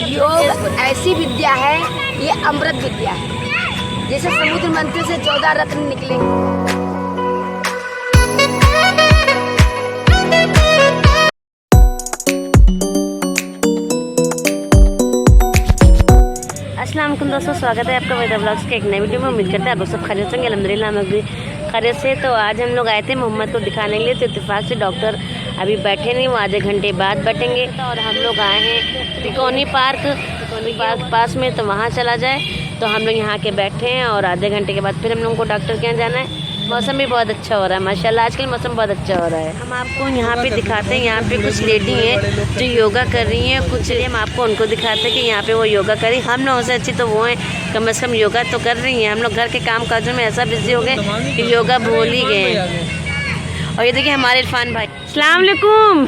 योग ऐसी विद्या है, ये अमृत विद्या है। जैसे समुद्र मंथन से 14 रत्न निकले। अस्सलाम वालेकुम दोस्तों, स्वागत है आपका वेदा ब्लॉग्स के एक नए वीडियो में। उम्मीद करते हैं आप लोग सब खैरियत होंगे। अल्हम्दुलिल्लाह हम भी खैरियत से। तो आज हम लोग आए थे मोहम्मद को दिखाने के लिए। तो इत्तेफाक से डॉक्टर अभी बैठे नहीं, वो आधे घंटे बाद बैठेंगे। और हम लोग आए हैं तिकोनी पार्क पास में, तो वहाँ चला जाए। तो हम लोग यहाँ के बैठे हैं और आधे घंटे के बाद फिर हम लोगों को डॉक्टर के यहाँ जाना है। मौसम भी बहुत अच्छा हो रहा है माशाल्लाह, आजकल मौसम बहुत अच्छा हो रहा है। हम आपको यहाँ पे दिखाते हैं, यहाँ पे कुछ लेडी हैं जो योगा कर रही हैं। कुछ हम आपको उनको दिखाते हैं कि यहाँ पे वो योगा करी। हम लोगों से अच्छी तो वो हैं, कम से कम योगा तो कर रही हैं। हम लोग घर के काम काजों में ऐसा बिजी हो गए कि योगा भूल ही गए। और ये देखिए हमारे इरफान भाई, अस्सलाम वालेकुम।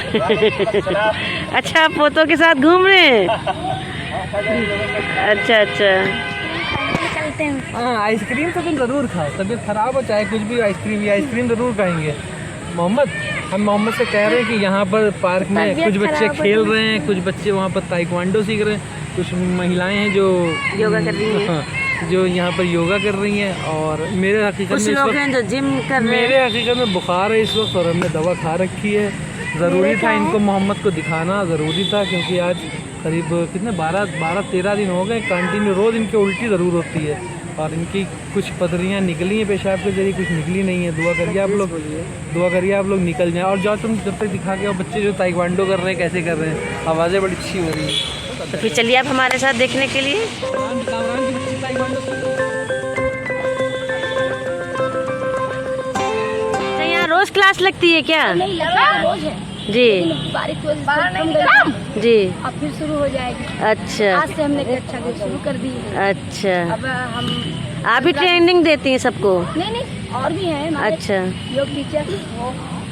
अच्छा, आप पोतों के साथ घूम रहे हैं? अच्छा। हाँ, आइसक्रीम तो तुम ज़रूर खाओ, तबीयत ख़राब हो चाहे कुछ भी, आइसक्रीम ज़रूर खाएंगे। हम मोहम्मद से कह रहे हैं कि यहाँ पर पार्क में कुछ बच्चे खेल रहे हैं, कुछ बच्चे वहाँ पर ताइक्वांडो सीख रहे हैं, कुछ महिलाएं हैं जो योगा कर रही हैं, जो यहाँ पर योगा कर रही हैं। और मेरे हकीकत में जो जिम कर रहे हैं। मेरे हकीकत में बुखार है इस वक्त और हमने दवा खा रखी है। ज़रूरी था इनको मोहम्मद को दिखाना, ज़रूरी था, क्योंकि आज करीब कितने 12-13 दिन हो गए कंटिन्यू रोज़ इनकी उल्टी ज़रूर होती है। और इनकी कुछ पथरियाँ निकली हैं पेशाब के जरिए, कुछ निकली नहीं है। दुआ करिए आप लोग निकल जाएं। और जाओ तुम जब तक दिखा के, और बच्चे जो ताइक्वांडो कर रहे हैं कैसे कर रहे हैं, आवाज़ें बड़ी अच्छी हो रही हैं। तो फिर चलिए आप हमारे साथ देखने के लिए। तो यहाँ रोज़ क्लास लगती है क्या? नहीं लगा, रोज है जी बारिश की वजह से कम गई। जी। अब फिर शुरू हो जाएगी। अच्छा आज से हमने कक्षा शुरू कर दी है। अच्छा, अब हम आप भी ट्रेनिंग देती हैं सबको? नहीं और भी हैं हमारे अच्छा योग टीचर।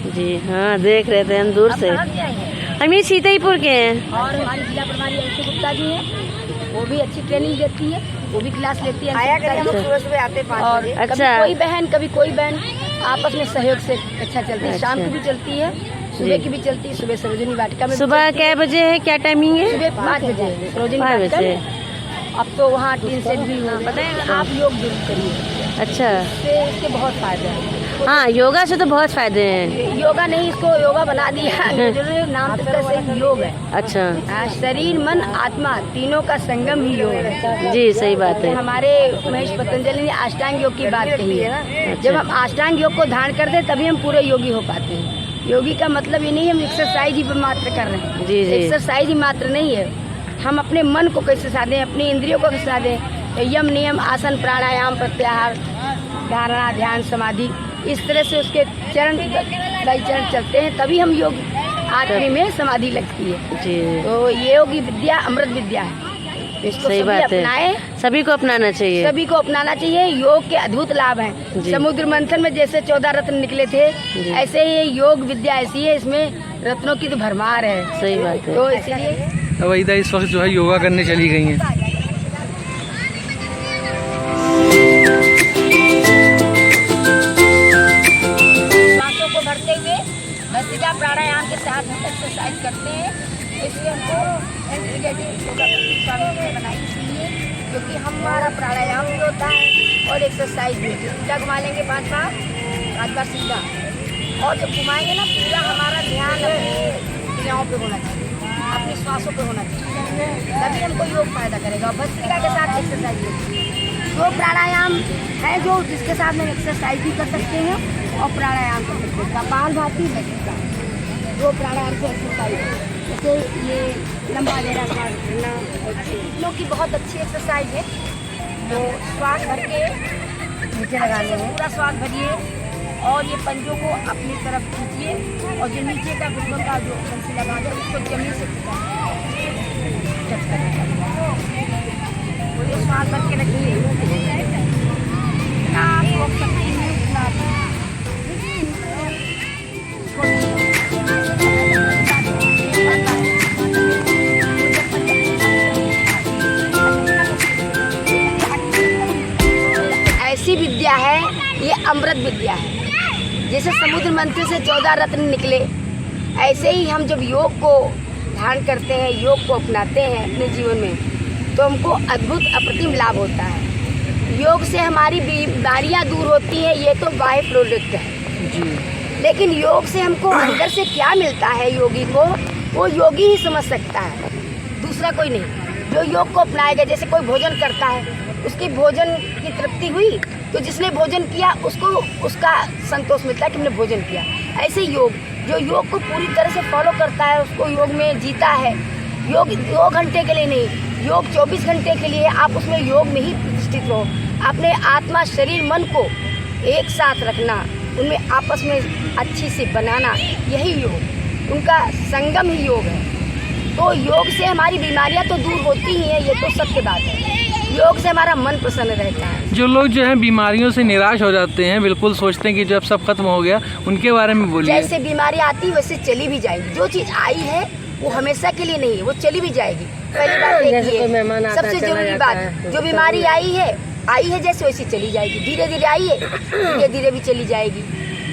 जी हाँ, देख रहे थे हम दूर से। हम ये सीताईपुर के हैं। और हमारी जिला प्रभारी अंशु गुप्ता जी हैं, वो भी अच्छी ट्रेनिंग देती है, वो भी क्लास लेती है। सुबह आते 5 बजे। अच्छा। कभी कोई बहन आपस में सहयोग से अच्छा चलती है। शाम की भी चलती है, सुबह की भी चलती है। सुबह सरोजनी वाटिका में सुबह क्या बजे है, क्या टाइमिंग है? सुबह 5 बजे सरोजनी 5 वाटिका बजे। में। अब तो वहाँ 3 सेट भी हो, बताएं आप योग जरूर करिए। अच्छा, इसके बहुत फायदे हैं। हाँ योगा से तो बहुत फायदे हैं। योगा नहीं, इसको योगा बना दिया, नाम तो इसका सही योग है। अच्छा, शरीर मन आत्मा तीनों का संगम ही योग है। जी सही बात है। हमारे महेश पतंजलि ने अष्टांग योग की बात कही है। जब हम अष्टांग योग को धारण करते हैं तभी हम पूरे योगी हो पाते हैं। योगी का मतलब ये नहीं हम एक्सरसाइज ही मात्र कर रहे हैं। जी। एक्सरसाइज ही मात्र नहीं है, हम अपने मन को कैसे साधें, अपनी इंद्रियों को कैसे साधें। यम नियम आसन प्राणायाम प्रत्याहार धारणा ध्यान समाधि, इस तरह से उसके चरण बाई चरण चलते हैं, तभी हम योग आखिरी में समाधि लगती है। जी। तो ये योगी विद्या अमृत विद्या है, इसको सही सभी बात है, अपनाएं। सभी को अपनाना चाहिए। सभी को अपनाना चाहिए। योग के अद्भुत लाभ हैं। समुद्र मंथन में जैसे 14 रत्न निकले थे, ऐसे ही योग विद्या ऐसी है, इसमें रत्नों की तो भरमार है। सही बात है। तो इसलिए अवैधा इस वक्त जो है योगा करने चली गई हैं। सांसों को भरते हुए भस्त्रिका प्राणायाम के साथ हम एक्सरसाइज करते हैं। इसलिए हमको इंटीग्रेटिव योगा स्वामी बनाई चाहिए, क्योंकि हमारा प्राणायाम भी होता है और एक्सरसाइज भी होती है। सीधा घुमा लेंगे 5 बार सीधा, और जब घुमाएंगे ना पूरा हमारा ध्यान अपनी क्रियाओं पे होना चाहिए, अपनी श्वासों पे होना चाहिए, तभी हमको योग फायदा करेगा। और भस्त्रिका के साथ एक्सरसाइज होती है। 2 प्राणायाम है जो जिसके साथ में एक्सरसाइज भी कर सकते हैं और प्राणायाम कर सकते हैं। कपालभाति भस्त्रिका 2 प्राणायाम से एक्सरसाइज, जैसे ये लंबा गहरा सांस भरना, लोग की बहुत अच्छी एक्सरसाइज है। तो श्वास भर के नीचे लगाने हैं, पूरा श्वास भरिए और ये पंजों को अपनी तरफ खींचिए, और जो नीचे का घुटनों का जो पंसी लगा दे उसको जमीन से तो ये श्वास भर के रखिए। आप रोक सकते हैं, ऐसी विद्या है, ये अमृत विद्या है। जैसे समुद्र मंथन से 14 रत्न निकले, ऐसे ही हम जब योग को धारण करते हैं, योग को अपनाते हैं अपने जीवन में, तो हमको अद्भुत अप्रतिम लाभ होता है। योग से हमारी बीमारियां दूर होती हैं, ये तो बाय प्रोडक्ट है जी। लेकिन योग से हमको अंदर से क्या मिलता है योगी को, वो योगी ही समझ सकता है, दूसरा कोई नहीं। जो योग को अपनाएगा, जैसे कोई भोजन करता है, उसकी भोजन की तृप्ति हुई तो जिसने भोजन किया उसको उसका संतोष मिलता है कि हमने भोजन किया। ऐसे योग, जो योग को पूरी तरह से फॉलो करता है, उसको योग में जीता है। योग 2 घंटे के लिए नहीं, योग 24 घंटे के लिए आप उसमें योग में ही प्रतिष्ठित रहो। अपने आत्मा, शरीर, मन को एक साथ रखना, उनमें आपस में अच्छी से बनाना, यही योग, उनका संगम ही योग है। तो योग से हमारी बीमारियां तो दूर होती ही हैं, ये तो सत्य बात है। योग से हमारा मन प्रसन्न रहता है। जो लोग जो है बीमारियों से निराश हो जाते हैं, बिल्कुल सोचते हैं कि जब सब खत्म हो गया, उनके बारे में बोलिए। जैसे बीमारी आती वैसे चली भी जाएगी। जो चीज़ आई है वो हमेशा के लिए नहीं है, वो चली भी जाएगी। पहली बात देखिए, सबसे जरूरी बात, जो बीमारी आई है जैसे वैसे चली जाएगी। धीरे धीरे आई है, धीरे धीरे भी चली जाएगी।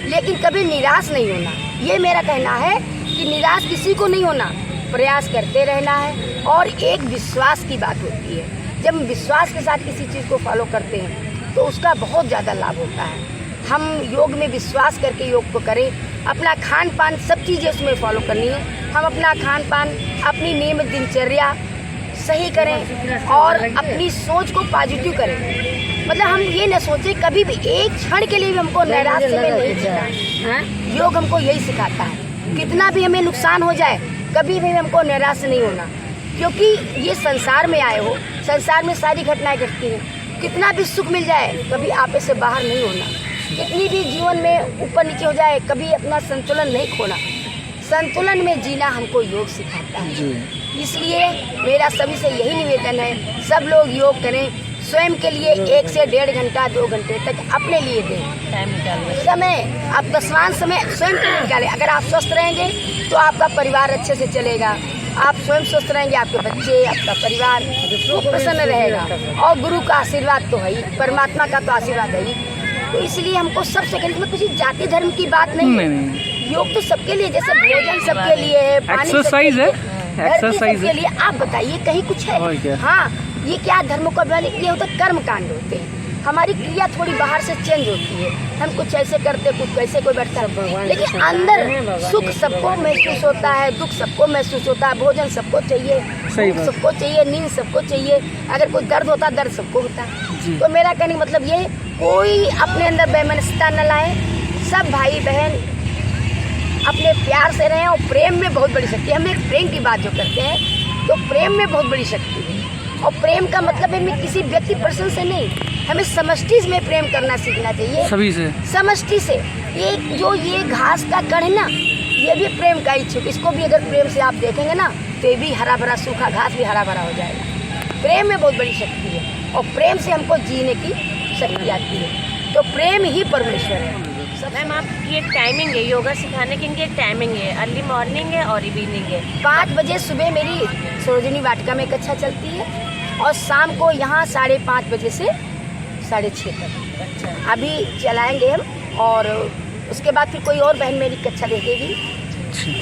लेकिन कभी निराश नहीं होना, ये मेरा कहना है कि निराश किसी को नहीं होना, प्रयास करते रहना है। और एक विश्वास की बात होती है, जब हम विश्वास के साथ किसी चीज़ को फॉलो करते हैं तो उसका बहुत ज़्यादा लाभ होता है। हम योग में विश्वास करके योग को करें, अपना खान पान सब चीज़ें उसमें फॉलो करनी है। हम अपना खान पान, अपनी नियमित दिनचर्या सही करें और अपनी सोच को पॉजिटिव करें। मतलब हम ये न सोचें कभी भी एक क्षण के लिए भी हमको नैराश्य में नहीं जीना। योग हमको यही सिखाता है, कितना भी हमें नुकसान हो जाए कभी भी हमको निराश नहीं होना, क्योंकि ये संसार में आए हो, संसार में सारी घटनाएं घटती हैं। कितना भी सुख मिल जाए कभी आपे से बाहर नहीं होना, कितनी भी जीवन में ऊपर नीचे हो जाए कभी अपना संतुलन नहीं खोना। संतुलन में जीना हमको योग सिखाता है। इसलिए मेरा सभी से यही निवेदन है, सब लोग योग करें, स्वयं के लिए 1 से 1.5 घंटा 2 घंटे तक अपने लिए दें समय। आप दसवान समय स्वयं के लिए निकालें। अगर आप स्वस्थ रहेंगे तो आपका परिवार अच्छे से चलेगा, आप स्वयं स्वस्थ रहेंगे, आपके बच्चे, आपका परिवार खूब प्रसन्न रहेगा। और गुरु का आशीर्वाद तो है ही, परमात्मा का तो आशीर्वाद है ही। तो इसलिए हमको सबसे करें, इसमें किसी जाति धर्म की बात नहीं है। योग तो सबके लिए, जैसे भोजन सबके लिए है, पानी एक्सरसाइज है, एक्सरसाइज के लिए। आप बताइए कहीं कुछ है? हाँ, ये क्या धर्मों का बयान, ये होता है कर्म कांड होते हैं। हमारी क्रिया थोड़ी बाहर से चेंज होती है, हम कुछ ऐसे करते, कुछ कैसे, कोई बैठता है, लेकिन अंदर सुख सबको महसूस होता है, दुख सबको महसूस होता है, भोजन सबको चाहिए, सबको चाहिए, नींद सबको चाहिए, अगर कोई दर्द होता है दर्द सबको होता है। तो मेरा कहने का मतलब ये, कोई अपने अंदर बेमनस्ता न लाए, सब भाई बहन अपने प्यार से रहें। और प्रेम में बहुत बड़ी शक्ति है। हम एक प्रेम की बात जो करते हैं, तो प्रेम में बहुत बड़ी शक्ति है। और प्रेम का मतलब है मैं किसी व्यक्ति पर्सन से नहीं, हमें समष्टि में प्रेम करना सीखना चाहिए, सभी से, समष्टि से। ये घास का कण है ना, ये भी प्रेम का इच्छुक, इसको भी अगर प्रेम से आप देखेंगे ना तो ये भी हरा भरा, सूखा घास भी हरा भरा हो जाएगा। प्रेम में बहुत बड़ी शक्ति है और प्रेम से हमको जीने की शक्ति आती है। तो प्रेम ही परमेश्वर है। मैम, आपकी एक टाइमिंग है योगा सिखाने की, इनकी एक टाइमिंग है, अर्ली मॉर्निंग है और इवनिंग है। 5 बजे सुबह मेरी सरोजिनी वाटिका में कक्षा चलती है और शाम को यहाँ 5:30 बजे से 6:30 तक। अच्छा। अभी चलाएंगे हम, और उसके बाद फिर कोई और बहन मेरी कक्षा देखेगी।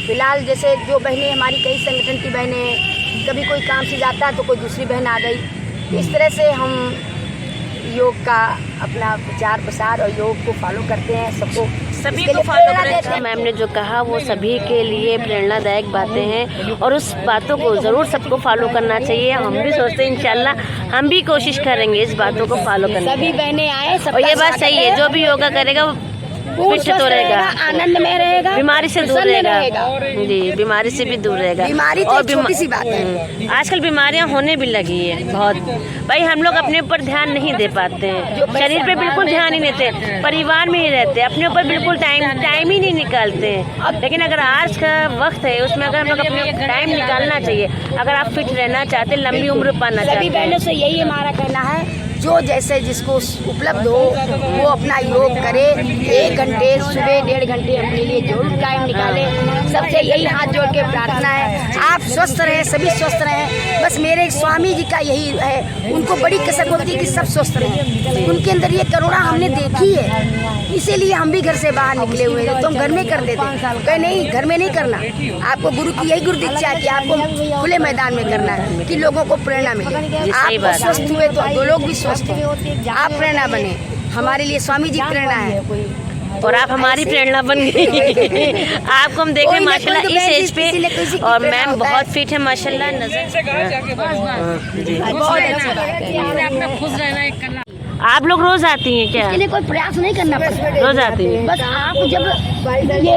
फिलहाल जैसे जो बहनें हमारी कई संगठन की बहनें, कभी कोई काम से जाता है तो कोई दूसरी बहन आ गई। इस तरह से हम योग का अपना प्रचार प्रसार और योग को फॉलो करते हैं, सभी को फॉलो करते हैं। मैम ने जो कहा वो सभी के लिए प्रेरणादायक बातें हैं और उस बातों को ज़रूर सबको फॉलो करना चाहिए। हम भी सोचते हैं इंशाल्लाह हम भी कोशिश करेंगे इस बातों को फॉलो करने की। सभी बहनें आए, और ये बात सही है, जो भी योगा करेगा वो फिट तो रहेगा, आनंद में रहेगा, बीमारी से दूर रहेगा। जी, बीमारी से भी दूर रहेगा। बीमारी तो छोटी सी बात है, आजकल बीमारियां होने भी लगी है बहुत। भाई हम लोग अपने ऊपर ध्यान नहीं दे पाते हैं, शरीर पे बिल्कुल ध्यान ही नहीं देते, परिवार में ही रहते हैं, अपने ऊपर बिल्कुल टाइम ही नहीं निकालते हैं। लेकिन अगर आज का वक्त है उसमें अगर हम लोग अपने टाइम निकालना चाहिए, अगर आप फिट रहना चाहते हैं, लंबी उम्र पाना चाहते हैं। सभी बहनों से यही हमारा कहना है, जो जैसे जिसको उपलब्ध हो वो अपना योग करे। 1 घंटे सुबह, 1.5 घंटे अपने लिए जरूर टाइम निकाले। सबसे यही हाथ जोड़ के प्रार्थना है, आप स्वस्थ रहें, सभी स्वस्थ रहें। बस मेरे स्वामी जी का यही है, उनको बड़ी कसक होती है कि सब स्वस्थ रहें। उनके अंदर ये करुणा हमने देखी है, इसीलिए हम भी घर से बाहर निकले हुए थे। तो हम घर में करते थे, कहे नहीं घर में नहीं करना, आपको गुरु की यही गुरु दीक्षा है कि आपको खुले मैदान में करना है कि लोगों को प्रेरणा मिले। आप स्वस्थ हुए तो 2 लोग भी स्वस्थ हैं, आप प्रेरणा बने। हमारे लिए स्वामी जी प्रेरणा है और आप हमारी प्रेरणा बन गई। आपको हम देख रहे हैं माशाल्लाह इस एज पे, और मैम बहुत फिट है माशाल्लाह। आप लोग रोज आती हैं क्या? इसके लिए कोई प्रयास नहीं करना पड़ता, रोज आती हैं? बस आप जब ये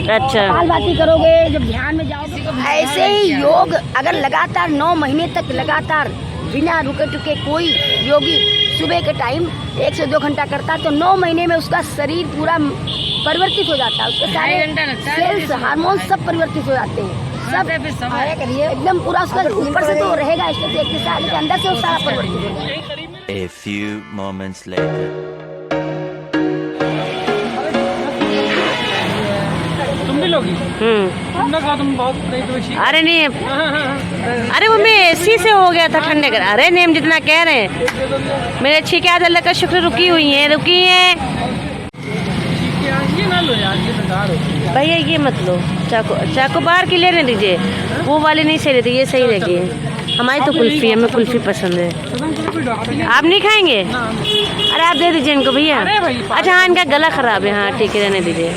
अच्छा, बाती करोगे, जब ध्यान में जाओगे, ऐसे ही योग अगर लगातार 9 महीने तक लगातार बिना रुके टुके कोई योगी सुबह के टाइम 1 से 2 घंटा करता है तो 9 महीने में उसका शरीर पूरा परिवर्तित हो जाता है। उसके सारे सेल्स, हार्मोन सब परिवर्तित हो जाते हैं, सब एकदम पूरा उसका ऊपर से तो रहेगा लेकिन अंदर से वो सारा परिवर्तित हो जाएगा। A few moments later. तुम भी लोगी? तुमने कहा तुम बहुत नहीं तो अरे नहीं, अरे वो मैं एसी से हो गया था ठंडे कर। अरे नेम जितना कह रहे हैं, मेरे अच्छी क्या अल्लाह का शुक्र रुकी हुई है, रुकी है। ये ना लो यार, ये बेकार होती है भैया ये मत लो, चाको बाहर की लेने दीजिए, वो वाली नहीं सही रहती, ये सही रहती है। हमारी तो कुल्फी है, हमें कुल्फी पसंद है। आप नहीं खाएंगे? अरे आप दे दीजिए इनको भैया। अच्छा हाँ, इनका गला खराब है, हाँ ठीक है रहने दीजिए।